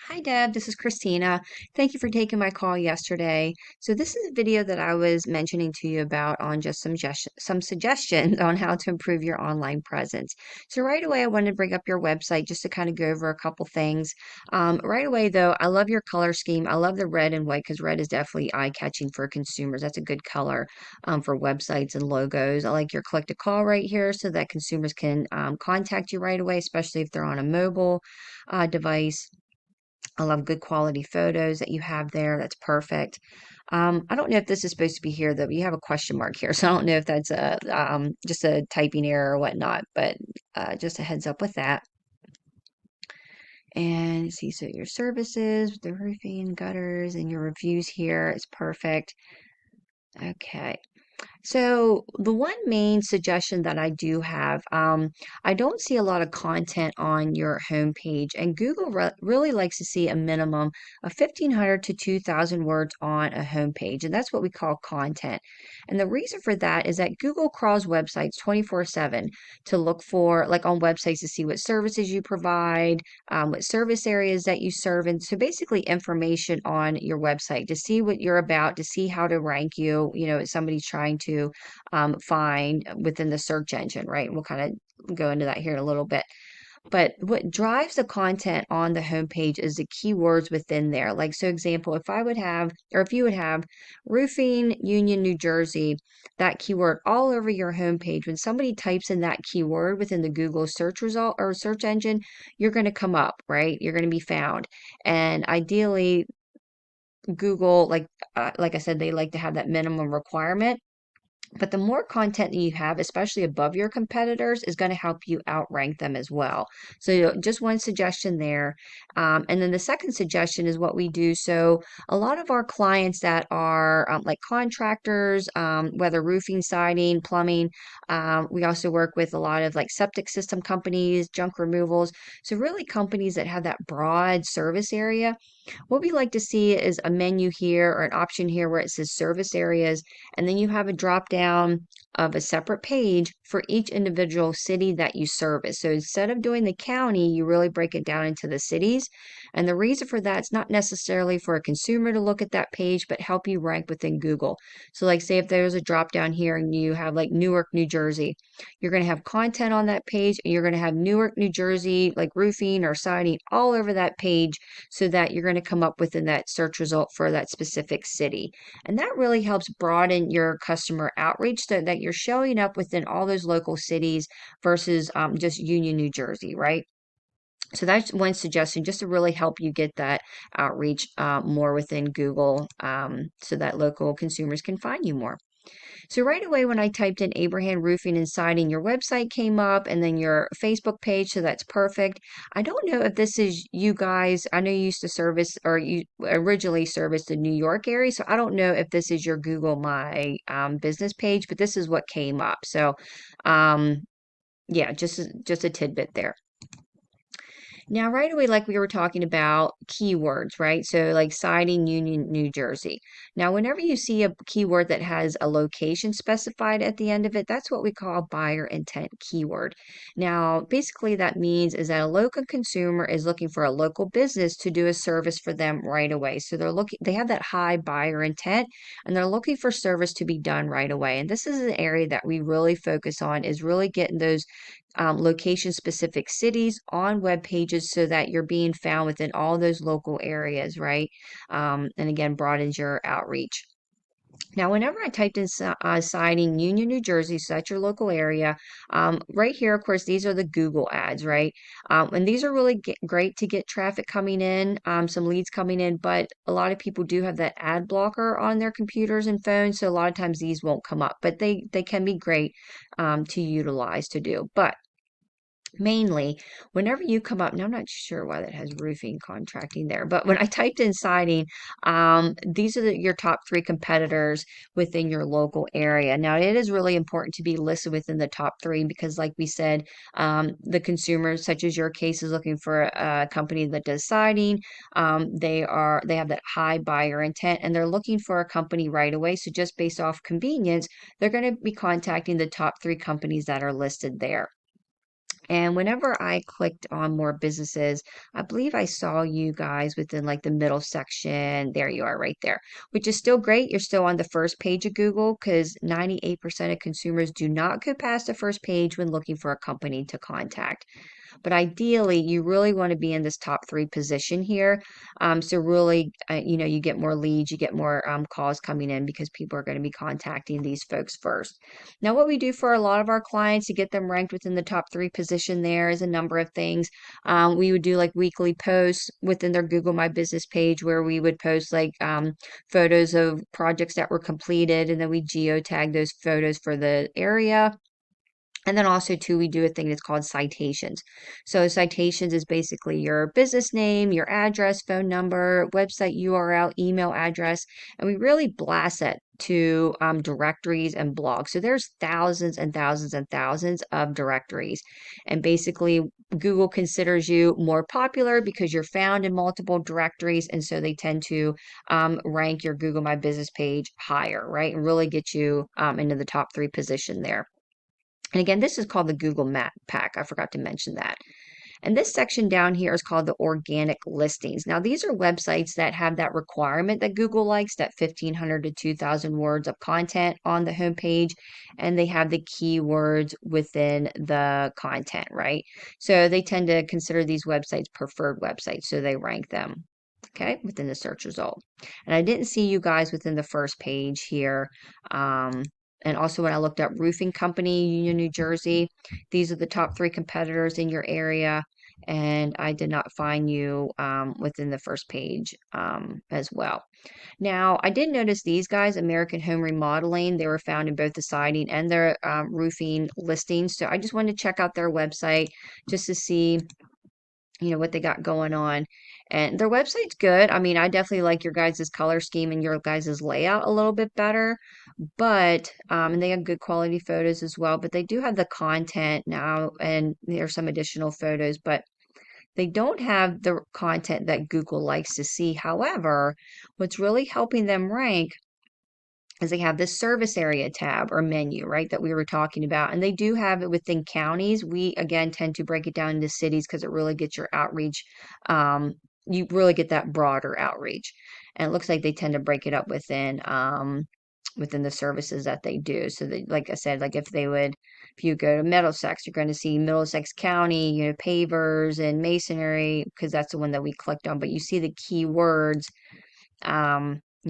Hi Deb, this is Christina. Thank you for taking my call yesterday. So this is a video that I was mentioning to you about on just some suggestions on how to improve your online presence. So right away, I wanted to bring up your website just to kind of go over a couple things. Right away though, I love your color scheme. I love the red and white because red is definitely eye-catching for consumers. That's a good color for websites and logos. I like your click to call right here so that consumers can contact you right away, especially if they're on a mobile device. I love good quality photos that you have there. That's perfect. I don't know if this is supposed to be here though, but you have a question mark here, so I don't know if that's a just a typing error or whatnot. But just a heads up with that. And see, so your services, the roofing, gutters, and your reviews here is perfect. Okay. So the one main suggestion that I do have, I don't see a lot of content on your homepage, and Google really likes to see a minimum of 1,500 to 2,000 words on a homepage, and that's what we call content. And the reason for that is that Google crawls websites 24/7 to look for, like on websites, to see what services you provide, what service areas that you serve, and so basically information on your website to see what you're about, to see how to rank you, if somebody's trying to find within the search engine, right? We'll kind of go into that here in a little bit. But what drives the content on the homepage is the keywords within there. Like, so example, if I would have, or if you would have roofing Union, New Jersey, that keyword all over your homepage, when somebody types in that keyword within the Google search result or search engine, you're going to come up, right? You're going to be found. And ideally, Google, like I said, they like to have that minimum requirement. But the more content that you have, especially above your competitors, is going to help you outrank them as well. So just one suggestion there. And then the second suggestion is what we do. So a lot of our clients that are like contractors, whether roofing, siding, plumbing, we also work with a lot of like septic system companies, junk removals. So really companies that have that broad service area. What we like to see is a menu here or an option here where it says service areas, and then you have a drop down of a separate page for each individual city that you service. So instead of doing the county, you really break it down into the cities. And the reason for that is not necessarily for a consumer to look at that page, but help you rank within Google. So, like, say if there's a drop down here and you have like Newark, New Jersey, you're going to have content on that page, and you're going to have Newark, New Jersey, like roofing or siding all over that page so that you're going to come up within that search result for that specific city. And that really helps broaden your customer outreach so that you're showing up within all those local cities versus just Union, New Jersey, right? So that's one suggestion just to really help you get that outreach more within Google so that local consumers can find you more. So right away when I typed in Abraham Roofing and Siding, your website came up and then your Facebook page, so that's perfect. I don't know if this is you guys. I know you used to service or you originally serviced the New York area, so I don't know if this is your Google My Business page, but this is what came up. So um, yeah, just a tidbit there. Now, right away, like we were talking about keywords, right? So, like siding Union, New Jersey. Now, whenever you see a keyword that has a location specified at the end of it, that's what we call buyer intent keyword. Now, basically, that means is that a local consumer is looking for a local business to do a service for them right away. So they have that high buyer intent, and they're looking for service to be done right away. And this is an area that we really focus on is really getting those location specific cities on web pages so that you're being found within all those local areas, right? And again, broadens your outreach. Now, whenever I typed in siding Union, New Jersey, so that's your local area, right here, of course, these are the Google ads, right? And these are really great to get traffic coming in, some leads coming in, but a lot of people do have that ad blocker on their computers and phones, so a lot of times these won't come up, but they can be great to utilize to do. But mainly whenever you come up, now I'm not sure why that has roofing contracting there, but when I typed in siding, these are your top three competitors within your local area. Now it is really important to be listed within the top three because like we said, the consumers such as your case is looking for a company that does siding. They have that high buyer intent and they're looking for a company right away, so just based off convenience they're going to be contacting the top three companies that are listed there. And whenever I clicked on more businesses, I believe I saw you guys within like the middle section. There you are right there, which is still great. You're still on the first page of Google because 98% of consumers do not go past the first page when looking for a company to contact. But ideally, you really want to be in this top three position here. So really, you get more leads, you get more calls coming in because people are going to be contacting these folks first. Now, what we do for a lot of our clients to get them ranked within the top three position there is a number of things. We would do like weekly posts within their Google My Business page where we would post like photos of projects that were completed, and then we geotag those photos for the area. And then also too, we do a thing that's called citations. So citations is basically your business name, your address, phone number, website URL, email address, and we really blast that to directories and blogs. So there's thousands and thousands and thousands of directories. And basically, Google considers you more popular because you're found in multiple directories. And so they tend to rank your Google My Business page higher, right? And really get you into the top three position there. And again, this is called the Google Map Pack. I forgot to mention that. And this section down here is called the organic listings. Now, these are websites that have that requirement that Google likes, that 1,500 to 2,000 words of content on the homepage, and they have the keywords within the content, right? So they tend to consider these websites preferred websites, so they rank them, okay, within the search result. And I didn't see you guys within the first page here. And also when I looked up roofing company, Union, New Jersey, these are the top three competitors in your area. And I did not find you within the first page as well. Now, I did notice these guys, American Home Remodeling, they were found in both the siding and their roofing listings. So I just wanted to check out their website just to see what they got going on. And their website's good. I mean, I definitely like your guys' color scheme and your guys' layout a little bit better. But and they have good quality photos as well, but they do have the content now and there are some additional photos, but they don't have the content that Google likes to see. However, what's really helping them rank is they have this service area tab or menu, right, that we were talking about. And they do have it within counties. We, again, tend to break it down into cities because it really gets your outreach. You really get that broader outreach. And it looks like they tend to break it up within the services that they do. So that, like I said, like if you go to Middlesex, you're going to see Middlesex County, pavers and masonry, because that's the one that we clicked on. But you see the keywords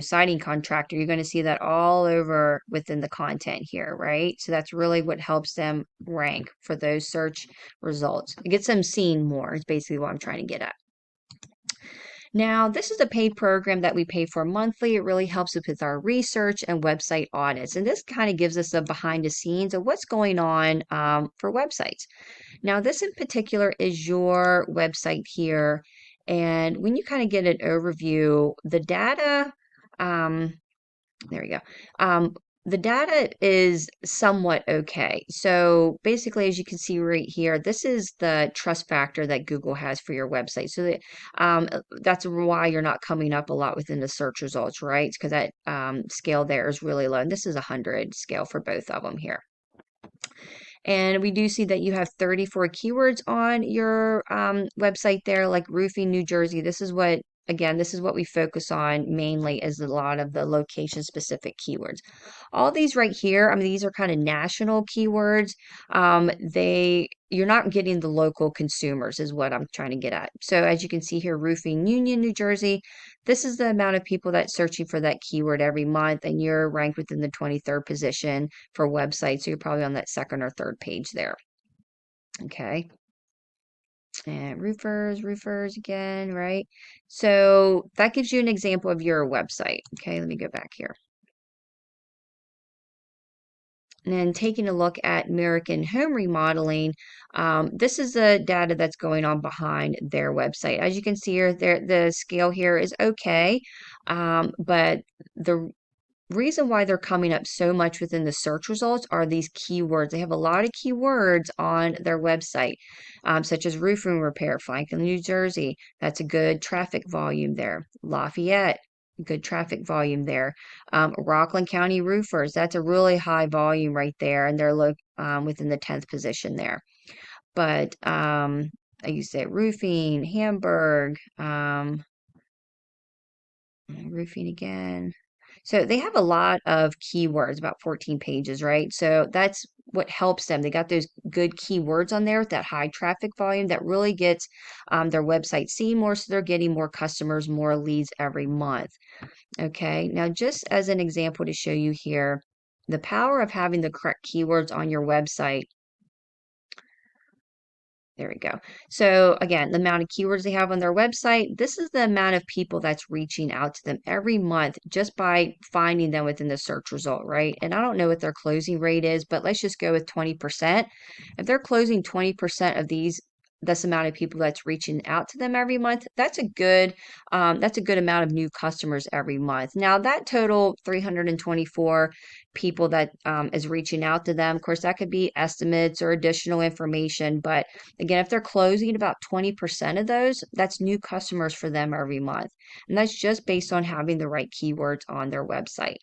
siding contractor, you're going to see that all over within the content here, right? So that's really what helps them rank for those search results. It gets them seen more, is basically what I'm trying to get at. Now, this is a paid program that we pay for monthly. It really helps us with our research and website audits. And this kind of gives us a behind the scenes of what's going on for websites. Now, this in particular is your website here. And when you kind of get an overview, the data, um, there we go. The data is somewhat okay. So basically, as you can see right here, this is the trust factor that Google has for your website. So that's why you're not coming up a lot within the search results, right? Because that scale there is really low. And this is 100 scale for both of them here. And we do see that you have 34 keywords on your website there, like roofing, New Jersey. This is what we focus on mainly, is a lot of the location specific keywords. All these right here, I mean, these are kind of national keywords. You're not getting the local consumers is what I'm trying to get at. So as you can see here, roofing, Union, New Jersey, this is the amount of people that's searching for that keyword every month, and you're ranked within the 23rd position for websites. So you're probably on that second or third page there. Okay. And roofers again, right? So that gives you an example of your website. Okay, let me go back here. And then taking a look at American Home Remodeling, this is the data that's going on behind their website. As you can see here, the scale here is okay, but the reason why they're coming up so much within the search results are these keywords. They have a lot of keywords on their website, such as roofing repair, Franklin, New Jersey. That's a good traffic volume there. Lafayette, good traffic volume there. Rockland County roofers, that's a really high volume right there, and they're within the 10th position there. but I used to say roofing, Hamburg, roofing again. So they have a lot of keywords, about 14 pages, right? So that's what helps them. They got those good keywords on there with that high traffic volume that really gets their website seen more. So they're getting more customers, more leads every month. Okay. Now, just as an example to show you here, the power of having the correct keywords on your website. There we go. So again, the amount of keywords they have on their website, this is the amount of people that's reaching out to them every month just by finding them within the search result, right? And I don't know what their closing rate is, but let's just go with 20%. If they're closing 20% of this amount of people that's reaching out to them every month, that's a good amount of new customers every month. Now that total 324 people that is reaching out to them, of course, that could be estimates or additional information, but again, if they're closing about 20% of those, that's new customers for them every month. And that's just based on having the right keywords on their website.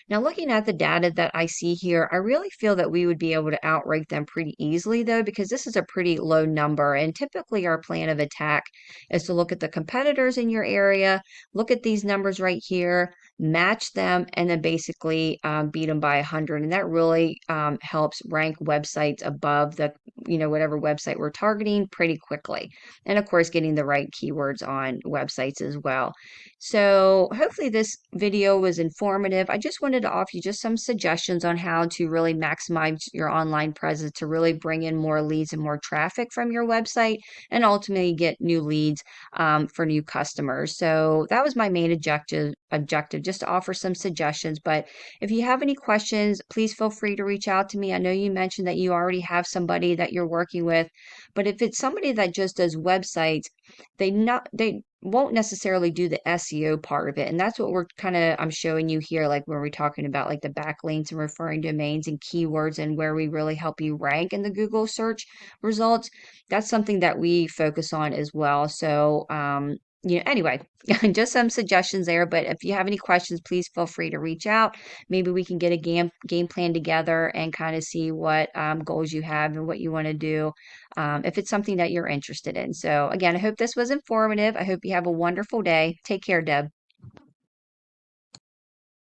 Now, looking at the data that I see here, I really feel that we would be able to outrank them pretty easily, though, because this is a pretty low number. And typically, our plan of attack is to look at the competitors in your area, look at these numbers right here, match them, and then basically beat them by 100. And that really helps rank websites above whatever website we're targeting pretty quickly. And of course, getting the right keywords on websites as well. So hopefully this video was informative. I just wanted to offer you just some suggestions on how to really maximize your online presence to really bring in more leads and more traffic from your website and ultimately get new leads for new customers. So that was my main objective, just to offer some suggestions. But if you have any questions, please feel free to reach out to me. I know you mentioned that you already have somebody that you're working with, but if it's somebody that just does websites, they won't necessarily do the SEO part of it. And that's what I'm showing you here, like when we're talking about like the backlinks and referring domains and keywords and where we really help you rank in the Google search results. That's something that we focus on as well. So, anyway, just some suggestions there. But if you have any questions, please feel free to reach out. Maybe we can get a game plan together and kind of see what goals you have and what you want to do if it's something that you're interested in. So again, I hope this was informative. I hope you have a wonderful day. Take care, Deb.